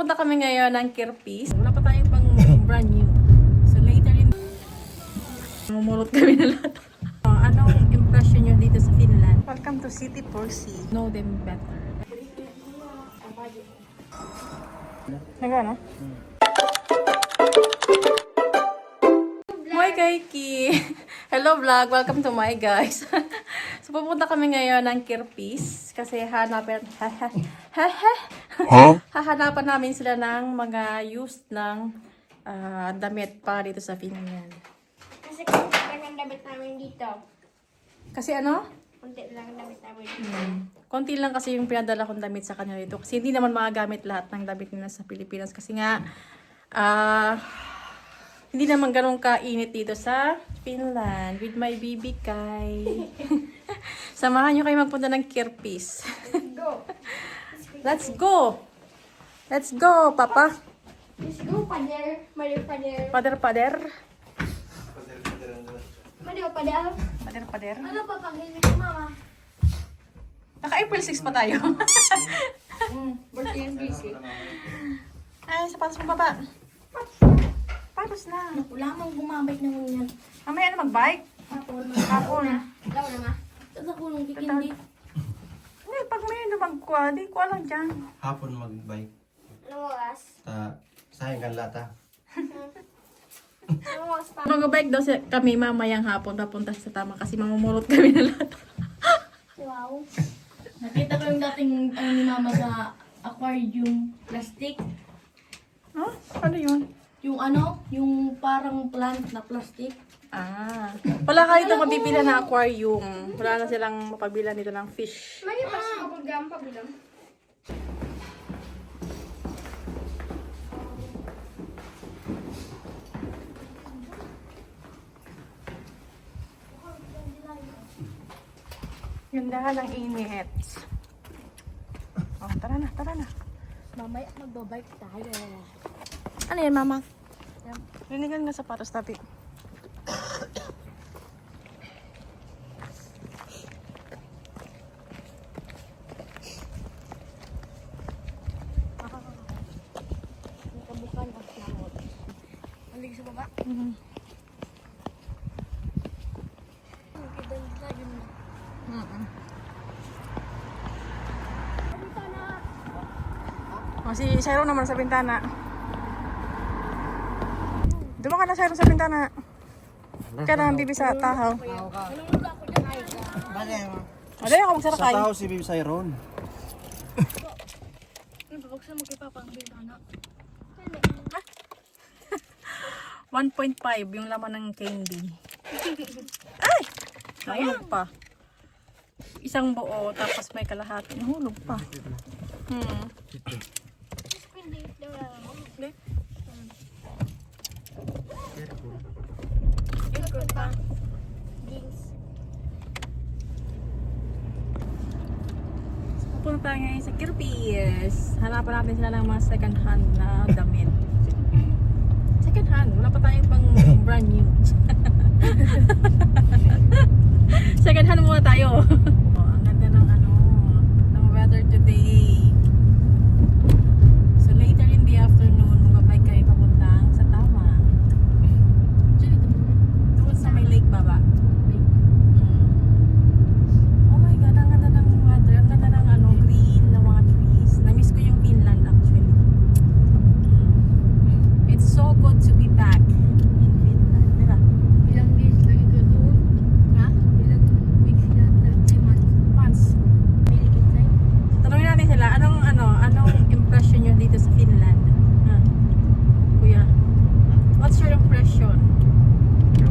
pupunta kami ngayon ng Kirpis. Wala pa tayong pang brand new. So later in... Mamulot kami na lahat. Anong impression nyo dito sa Finland? Welcome to City Porsi. Know them better. Nagana? Hi Kaiki! Hello vlog! Welcome to my guys. So pupunta kami ngayon ng Kirpis kasi hahanapan namin sila ng mga used ng damit para dito sa Finland. Kasi kunti lang ang damit namin dito. Kasi ano? Kunti lang ang damit namin dito. Konti lang kasi yung pinadala kong damit sa kanila dito. Kasi hindi naman magagamit lahat ng damit nila sa Pilipinas. Kasi nga, hindi naman ganun kainit dito sa Finland. With my baby Kai. Samahan nyo kayo magpunta ng Kirpis. Go! Let's go! Let's go, Papa! Let's go, pader. Mario, pader. Pader, pader. Mario, pader. Pader, pader. Ano pa pag-ibig ko, mama? Naka-April 6 pa tayo. Birthday and busy. Ay, sapatos mo, Papa. Patos na. Wala mang gumabay naman yan. Mamaya na mag-bike. Hapon. Hapon. Law na ma. Ito ako nung kikindi. Hindi, pag may lumagkwa, di ko alam dyan. Hapon mag-bike. Anong oras? Sayang kan lata. Anong oras pa? Mag-bike daw kami mamayang hapon papunta sa tama kasi mamumulot kami na lahat. Wow. Nakita ko yung dating ni mama sa aquarium plastic. Huh? Ano yun? Yung ano, yung parang plant na plastic. Wala ka dito mabibila na aquarium. Wala na silang mapabila dito ng fish. May pas mapagam pa bilang. Gandahan ng init. Oh, tara na, tara na. Mamaya magbabike tayo. Ano yan, Mama? Linigan nga sapatos tapi. Nakabukan ang lamot. Malig sa baba. Kita yun na. Oh, si Sharon naman sa bintana. Duma ka na, Sharon, sa bintana. Ka na, bibi sa tahaw. Ada yung ako Sa magsarakay. tao si Bibi Sayron. Buksan mo kay Papa ang bintana. 1.5 yung laman ng candy. Ay! Nahulog pa. Isang buo, tapos may kalahati. Nahulog pa. Ikot pa. Jeans. Pupunta tayo ngayon sa Kirpis. Hanapan natin sila ng mga second hand na damit. Second hand? Wala pa tayong pang brand new. Second hand muna tayo. Oh, ang ganda ng ng weather today. So later in the afternoon, magbabike kayo papuntang sa Tama. Doon sa may lake baba. Oh my God, ang ganda ng weather. Ang ganda ng green na mga trees. Na-miss ko yung Finland actually. It's so good to be back in Finland. Diba? Ilang days lang ikaw doon? Ha? Ilang weeks yata? Ay, months. Months. Tanungin natin sila, anong impression nyo dito sa Finland? Ha? Kuya, what's your impression?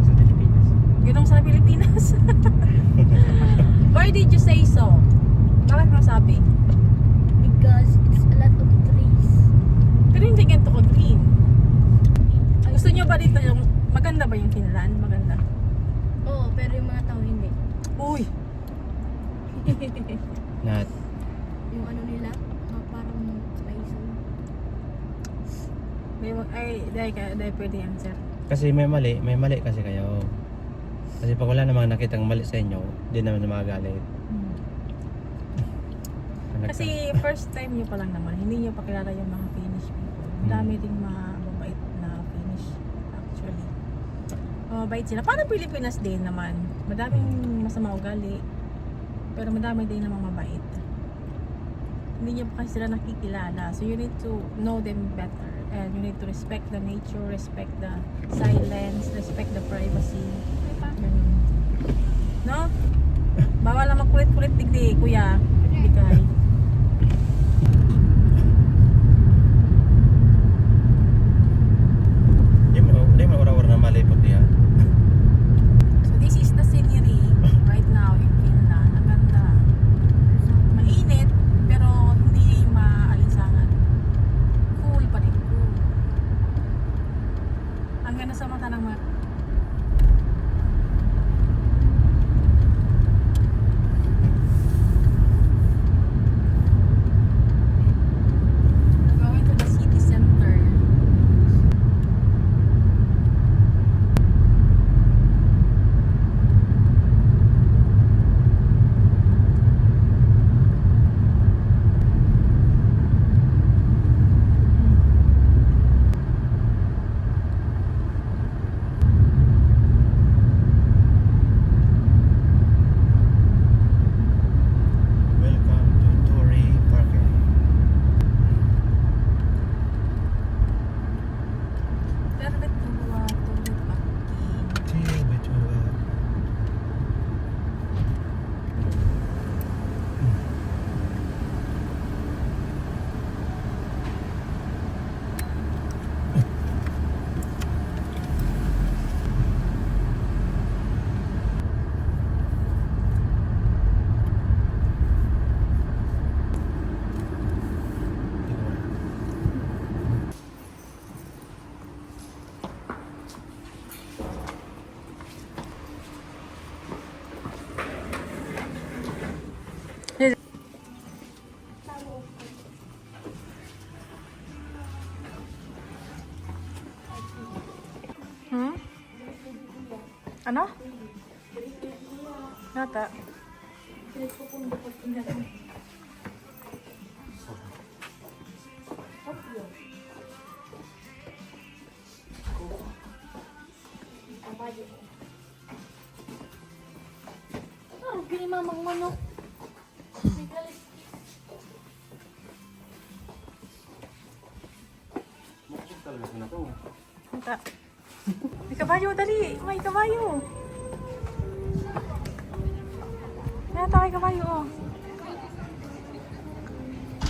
Sa Pilipinas. Ginong sa Pilipinas? Why did you say so? Bakit mo sabi? Because it's a lot of trees. Pero hindi ganito ko green. Gusto nyo ba dito yung maganda ba yung Finland? Maganda. Oo, pero yung mga tao hindi. Uy! Lahat. Yung ano nila, parang spicy. Dahil pwede answer. Kasi may mali kasi kayo. Kasi pag wala namang nakitang mali sa inyo, hindi naman na magagalit. Kasi first time nyo pa lang naman, hindi nyo pa kilala yung mga Finnish people. Madami ding mababait na Finnish actually. Mababait sila. Parang Pilipinas din naman. Madaming masama ugali. Pero madami din namang mabait. Hindi niyo pa kasi sila nakikilala. So you need to know them better. And you need to respect the nature, respect the silence, respect the privacy. Ganun. No? Bawal lang magkulit-kulit digdi, kuya. Bigay. Di mo oras na malipot diyan. So this is the scenery right now in Finland. Ang ganda. Mainit, pero hindi maalinsangan. Cool pa rin. Cool. Ang ganda sa mata ng mga going to the city center. Welcome to Tori Parker. Tervetuloa Turvapakkiin. Hmm? Ano? Nata. Oh, gini mamang manok. Nata. May kabayo, dali. May kabayo. Nata, may kabayo. Oh.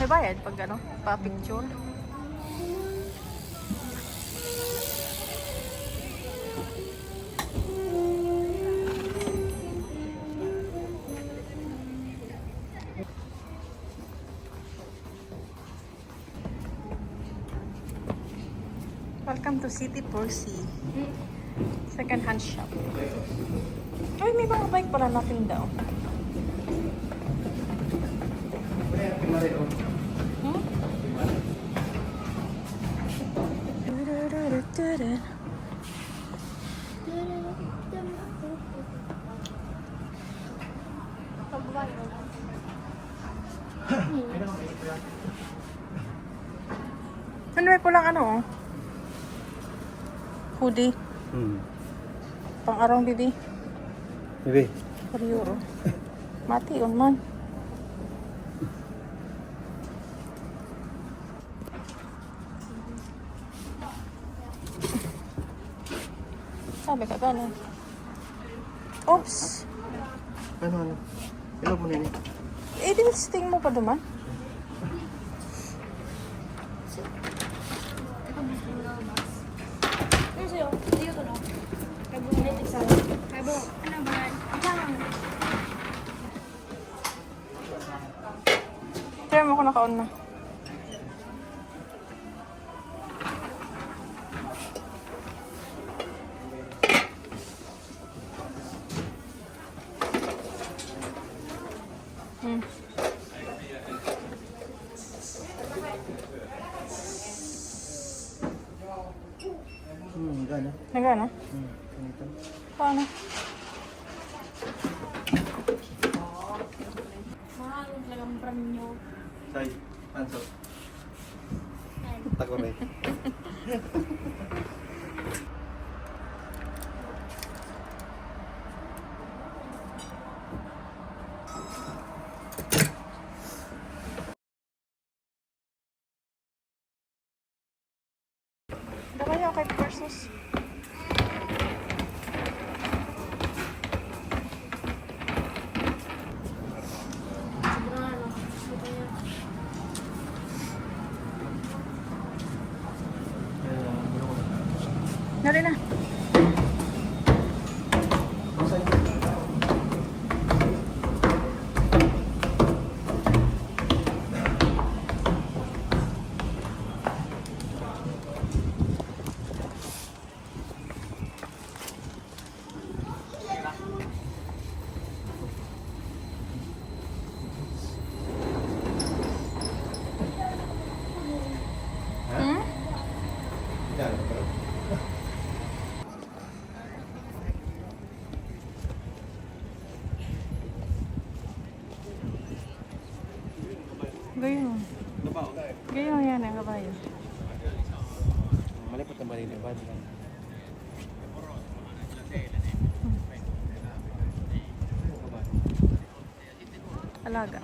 May bayad pag ano, pa-picture. Welcome to City Porsi. Second hand shop. Ay, may mga bike pala natin daw. Hmm? Ano may pulang ano oh? Hoodie. Pang arong didi. Bibi. €4. Mati on man. Sabi ka gano'n. Oops. Ano? Ilog mo na yun. Eh, di sting mo pa duman? Ano sa'yo? Sa'yo to no? Kaya buong natin sa kaya buong, ano ba? Isang. Try mo ko naka-on na. Gana. Nagana? Ganito. Paano? Mahal talagang pram nyo. Say, answer. ta ko rin. Daka yung kay versus. Nari na. Hmm? Gayun. Gayun yan ang kabayo. Malipot na balik ba? Alaga.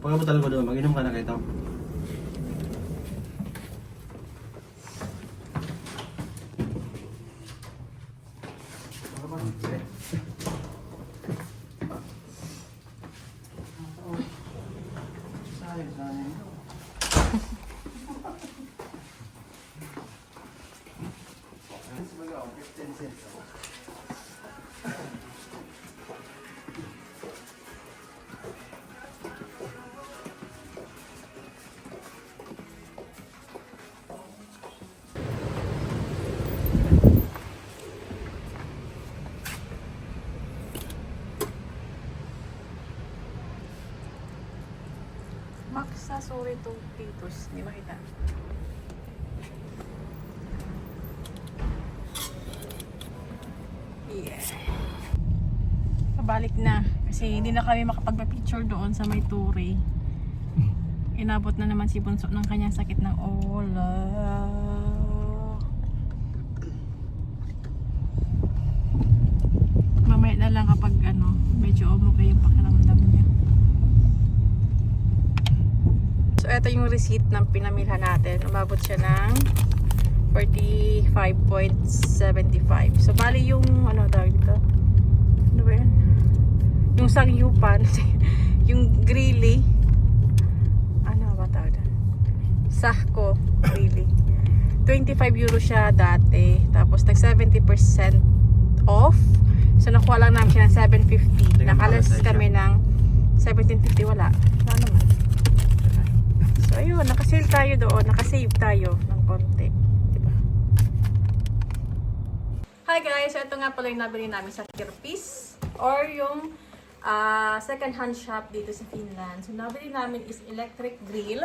Pagka mo talaga doon, mag-inom ka na kayo. Max sa sorry to Titus. Hindi makita. Yeah. Pabalik na. Kasi hindi na kami makapagpa-picture doon sa may Turi. Inabot na naman si Bunso ng kanyang sakit ng ulo. Mamaya na lang kapag ano, medyo okay yung pakiramdam niya. So, ito yung receipt ng pinamilhan natin. Umabot siya ng 45.75. So, bali yung, ano tawag dito? Ano ba yan? Yung sangyupan. Yung grilly. Ano ba tawag dito? Sahko grilly. 25 euro siya dati. Tapos, nag 70% off. So, nakuha lang namin siya ng 750. Nakalas kami ng 1750. Wala. Wala naman. So, ayun, nakasale tayo doon, nakasave tayo ng konti, diba? Hi guys, so ito nga pala yung nabili namin sa Kirpis or yung second hand shop dito sa Finland. So, nabili namin is electric grill.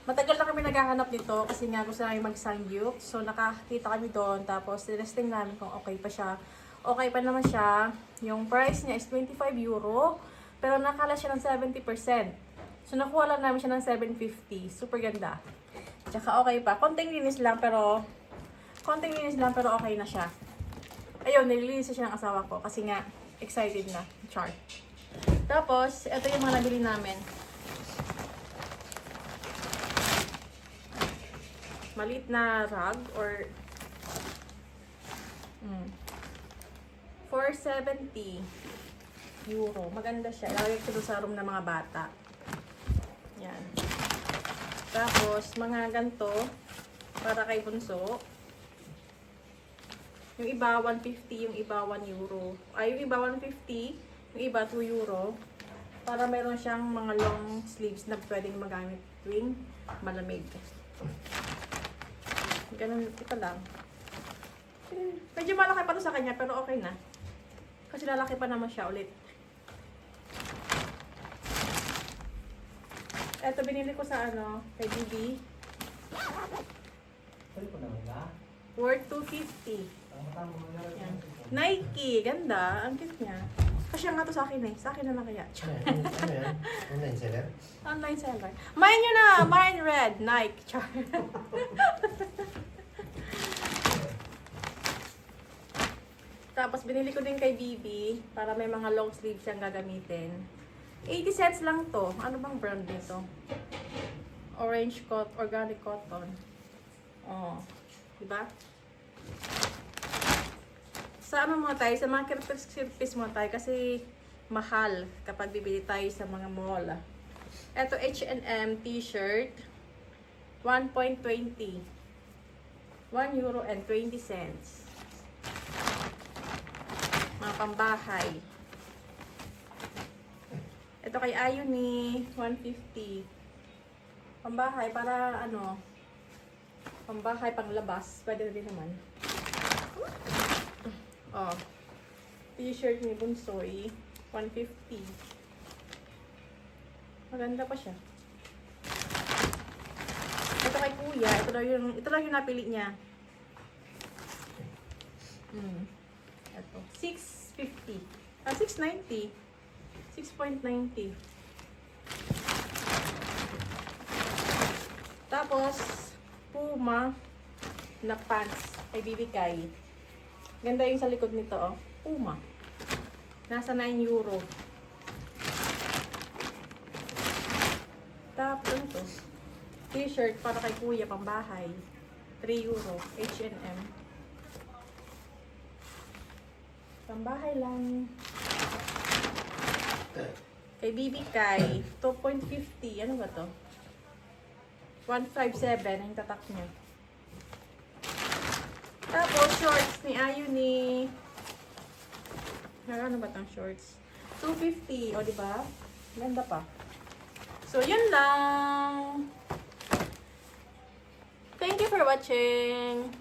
Matagal na kami naghahanap nito kasi nga gusto namin mag-sangyup. So, nakakita kami doon, tapos testing namin kung okay pa siya. Okay pa naman siya. Yung price niya is 25 euro, pero nakala siya ng 70%. So, nakuha lang namin siya ng 750. Super ganda. Tsaka okay pa. Konting linis lang pero okay na siya. Ayun, nililinis siya ng asawa ko kasi nga excited na. Char. Tapos, ito yung mga nabili namin. Maliit na rug or 470 euro. Maganda siya. Ilagay ko sa room ng mga bata. Yan. Tapos, mga ganito, para kay Bunso. Yung iba, 150, yung iba, 1 euro. Ay, yung iba, 150, yung iba, 2 euro. Para meron siyang mga long sleeves na pwedeng magamit tuwing malamig. Ganun, ito lang. Medyo malaki pa to sa kanya, pero okay na. Kasi lalaki pa naman siya ulit. Ito, binili ko sa ano, kay Bibi. Worth 250. Yan. Nike, ganda. Ang cute niya. Kasya nga to sa akin eh. Sa akin na lang kaya. Ano yan? Online seller? Online seller. Mine yun na. Mine red. Nike. Char. Tapos binili ko din kay Bibi para may mga long sleeves siyang gagamitin. 80 cents lang to. Ano bang brand nito? Orange cotton, organic cotton. Oh. Diba? Sa ano mo tayo? Sa mga kirpis mo tayo kasi mahal kapag bibili tayo sa mga mall. Ito H&M t-shirt. 1.20. 1 euro and 20 cents. Mga pambahay. Ito kay Ayuni, 150. Pambahay para ano, pambahay, panglabas. Pwede rin naman. Oh. T-shirt ni Bunsoy, 150. Maganda pa siya. Ito kay Kuya, ito lang yung napili niya. Ito, 650. 690. 6.90. Tapos, Puma na pants ay bibigay. Ganda yung sa likod nito, oh. Puma. Nasa 9 euro. Tapos, ito. T-shirt para kay Kuya, pambahay. 3 euro. H&M. Pambahay lang. Kay Bibi Kai, 2.50. Ano ba to? 157 ang tatak niya. Tapos, shorts ni Ayuni. Ano ba tang shorts? 250. O, diba? Ganda pa. So, yun lang. Thank you for watching.